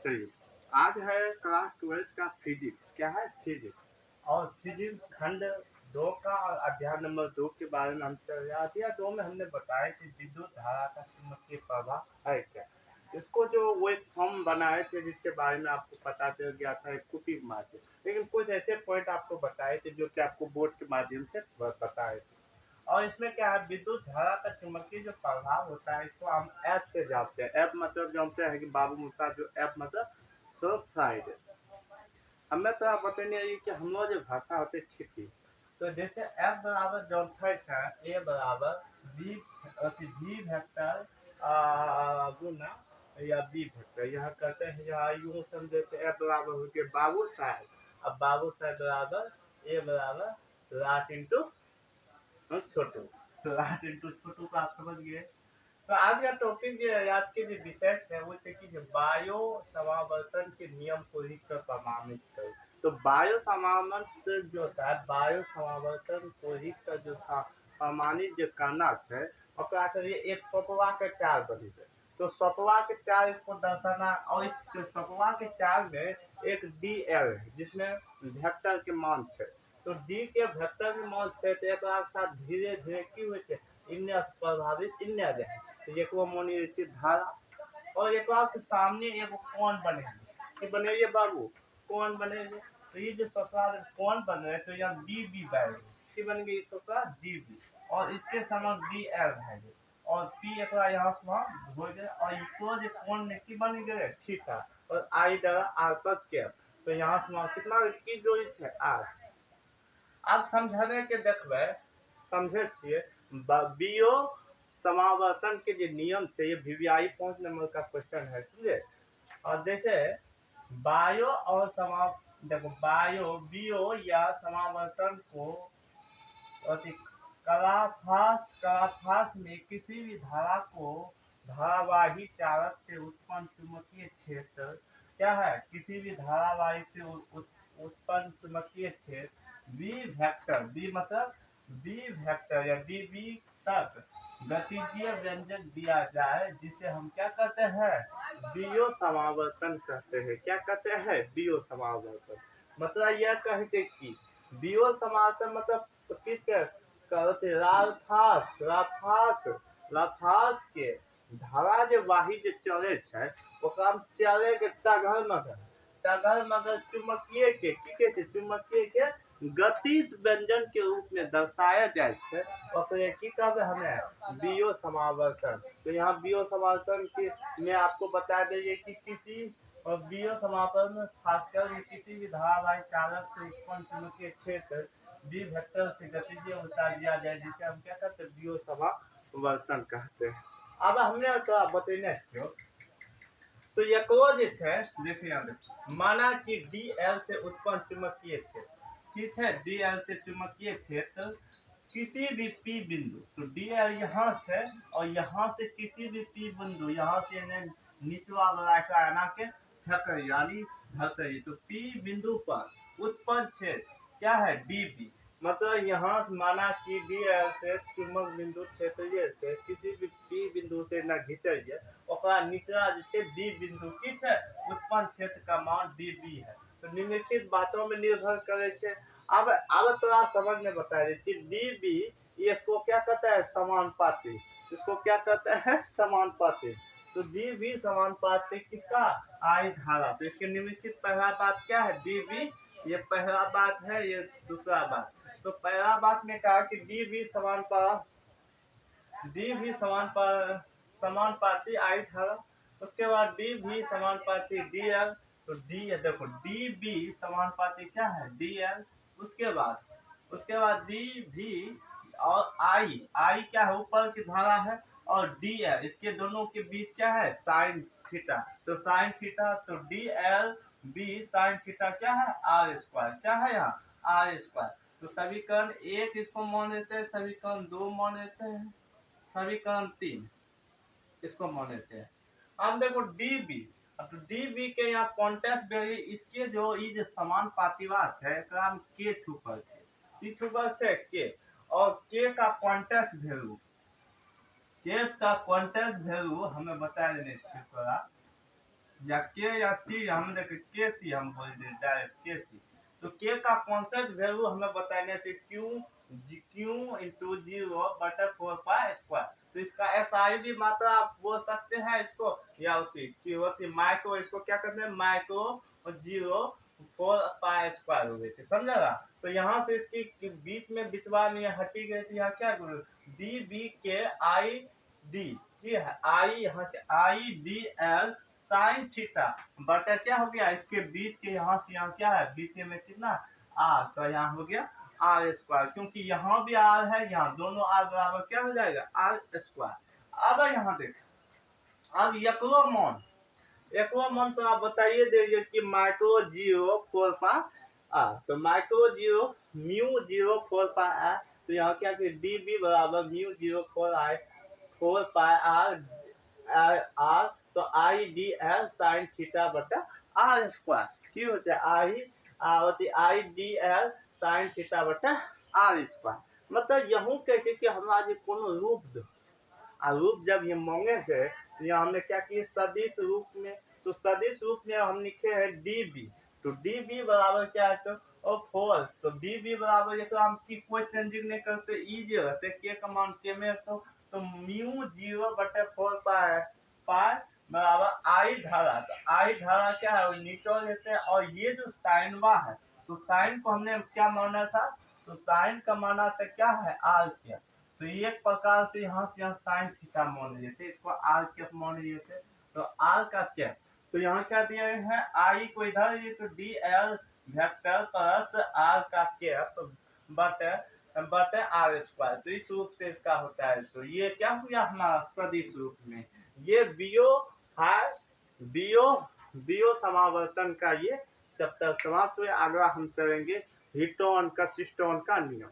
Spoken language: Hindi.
चलिए, आज है क्लास 12 का फिजिक्स। क्या है? फिजिक्स। और फिजिक्स खंड 2 का और अध्याय नंबर 2 के बारे में हम चल रहे हैं। अध्याय 2 में हमने बताया कि विद्युत धारा का चुंबकीय प्रवाह है क्या। इसको जो वो एक फॉर्म बनाए थे जिसके बारे में आपको पता चल गया था, एक कुपिक माध्यम। लेकिन कुछ ऐसे पॉइंट आपको बताए थे जो कि आपको बोर्ड के माध्यम से बताए थे। और इसमें क्या है, विद्युत धारा का चुंबकीय जो प्रभाव होता है इसको हम एफ से जानते हैं। एफ मतलब जानते हैं कि बाबू मूसा, जो एफ मतलब तो फ्राइडे। हमें तो आप बताइए कि हम लोग जो भाषा होते खेती, तो जैसे एफ बराबर जो है ए बराबर बी वी वेक्टर गुना या बी वेक्टर। यहाँ कहते हैं, यहाँ यूं समझे तो एफ बराबर हो गया बाबू साहब। अब बाबू साहब बराबर ए बराबर लाट इंटू छोटू। तो लाट इंटू छोटू को आप समझ गए। तो आज का टॉपिक जो है, आज के जो विषय है वो है कि वायु समावर्तन के नियम को लिखकर प्रमाणित कर। तो वायु समावर्तन जो होता है, वायु समावर्तन को लिखकर जो प्रमाणित जो करना है, और क्या करिए, एक स्वपवा के चार बनी है। तो स्वपवा के चार इसको दर्शाना, और इस स्वपवा के चार में एक डी एल है जिसमें वेक्टर के मान है। तो डी के वेक्टर के मान है, तो एक साथ धीरे धीरे की हुई है इन्हें प्रभावित इन्हें जाए। तो एक वो मोनिशित धारा, और एक के सामने एक कौन बनेगी कि बनेगी बाबू, कौन बनेगी। तो ये जो ससुराल कौन बन रहे, तो यहाँ डी बी बनेगी, बन गई ससुराल डी बी, और इसके समझ डी एल है, और पी एक यहाँ से वहाँ हो गया, और इसको जो कौन में की बन गए ठीक है, और आई डरा आर पर कैप। तो यहाँ से वहाँ कितना की जोड़ी है आर। अब समझने के देखबे, समझे छे बीओ समावर्तन के जो नियम से, ये वीवीआई 5 नंबर का क्वेश्चन है, समझे। और जैसे बायो और देखो बायो बीओ या समावर्तन को कलाफास में किसी भी धारा को धारावाही चालक से उत्पन्न चुंबकीय क्षेत्र क्या है, किसी भी धारावाही से उत्पन्न चुंबकीय क्षेत्र बी वेक्टर, बी मतलब बी वेक्टर या डी बी तक गतिकीय व्यंजक दिया जाए, जिसे हम क्या कहते हैं, बीओ समावर्तन कहते हैं। क्या कहते हैं? बीओ समावर्तन। मतलब यह कहते कि बीओ समावर्तन मतलब किसके कहते, राफास के धारा जो वाही जो चले है, ओकरा में चले के टगर मगर चुंबकीय के की के चुंबकीय के गतिज व्यंजन के रूप में दर्शाया जाए है, ओकरे की कहते हमें बीओ समावर्तन। तो यहाँ बीओ समावर्तन के में आपको बता देंगे कि किसी और बीओ समावर्तन में खासकर किसी भी धारावाही चालक से उत्पन्न चुंबकीय क्षेत्र बी वेक्टर से गतिज उतार दिया जाए, जिसे हम क्या कहते हैं, बीओ समावर्तन कहते हैं। अब हमने तो बतेने छो, तो एको जैसे यहाँ देखो, माना कि डी एल से उत्पन्न चुंबकीय क्षेत्र, ठीक है, डी एल से चुंबकीय क्षेत्र किसी भी पी बिंदु, तो डी एल यहाँ से और यहाँ से किसी भी पी बिंदु, यहाँ से निचला वाला आना के फेंक यानी धसई, तो पी बिंदु पर उत्पन्न क्षेत्र क्या है, डी बी। मतलब यहाँ माना कि डी एल से चुंबक बिंदु क्षेत्रीय से किसी भी पी बिंदु से न घिंचैए, ओकरा निचला जे डी बिंदु की है उत्पन्न क्षेत्र का मान डी बी है। तो निम्नलिखित बातों में निर्भर करे छे। अब थोड़ा समझ में बता देती, डी बी इसको क्या कहता है, समानुपाती। इसको क्या कहते हैं, समानुपाती। तो डी बी समानुपाती किसका, आई धारा। तो इसके निम्नलिखित पहला बात क्या है, डी बी, ये पहला बात है, ये दूसरा बात। तो पहला बात में कहा कि डी बी समानुपाती आई धारा। उसके बाद डी भी समानुपाती डी एल। तो डी देखो डी बी समानुपाती क्या है, डी एल। उसके बाद डी भी और आई क्या है, ऊपर की धारा है, और डी एल इसके दोनों के बीच क्या है, साइन थीटा। तो साइन थीटा, तो D L B sine theta क्या है, आर स्क्वायर। क्या है यहाँ, आर स्क्वायर। तो समीकरण 1 इसको मान लेते हैं, समीकरण 2 मान लेते हैं, समीकरण 3 इसको मान लेते हैं। अब देखो डी बी, तो डी बी के यहाँ कॉन्टेक्स्ट वैल्यू, इसके जो ये समानुपातिवाद है के छुपल है के, और के का कॉन्टेक्स्ट वैल्यू, केस का कॉन्टेक्स्ट वैल्यू हमें बता देने थोड़ा। या के या सी, हम देखे के सी हम बोल दे डायरेक्ट के सी। तो के का कॉन्सेप्ट वैल्यू हमें बताने थे क्यू इंटू जीरो बटा 4 पाई स्क्वायर। तो इसका एसआई भी मात्रा आप बोल सकते हैं इसको, या होती माइक्रो, इसको क्या करते हैं माइक्रो और 0 4 पाई स्क्वायर हो गए थे, समझा ना। तो यहाँ से इसकी बीच में बिचवा नहीं हटी गई थी, यहाँ क्या करो डी बी के आई डी, ठीक है आई, यहाँ से I D L sine theta बटा क्या हो गया इसके बीच के यहाँ से यहाँ क्या है बीच में कितना आर, तो यहाँ हो गया आर स्क्वायर, क्योंकि यहाँ भी आर है, यहाँ दोनों आर बराबर क्या हो जाएगा आर स्क्वायर। अब यहाँ देख, अब एकवा मन तो आप बताइए दीजिए कि माइक्रो 0 4 पाई तो माइक्रो 0 म्यू 0 4 पाई तो यहाँ क्या डी बी बराबर म्यू 0 4 पाई आर, तो I D L sine theta बटा आर स्क्वायर की होता है I D L sine theta बटा आर स्क्वायर। मतलब यहूँ कह के कि हमरा जे कोनो रूप दो रूप जब ये मांगे थे तो यहाँ हमने क्या किए सदिश रूप में, तो सदिश रूप में हम लिखे हैं डी बी, तो डी बी बराबर क्या है तो और 4, तो डी बी बराबर ये तो हम की कोई चेंजिंग नहीं करते इजी रहते के का मान के में, तो म्यू 0 बटे 4 पाई बराबर आई धारा, तो आई धारा क्या है न्यूट्रल लेते हैं, और ये जो साइनवा है तो साइन को हमने क्या माना था, तो साइन का माना था क्या है आर क्या, तो एक प्रकार से यहाँ साइन थीटा मान लिए थे, इसको आर कैप मान लिए थे, तो आर का कैप, तो यहाँ क्या दिया है आई को इधर ये तो D L vector plus R का कैप बटे आर स्क्वायर, तो इस रूप से इसका होता है। तो ये क्या हुआ हमारा सदिश रूप में, ये बियो समावर्तन का ये चैप्टर समाप्त हुए। अगला हम चलेंगे हीटोन का सिस्टोन का नियम।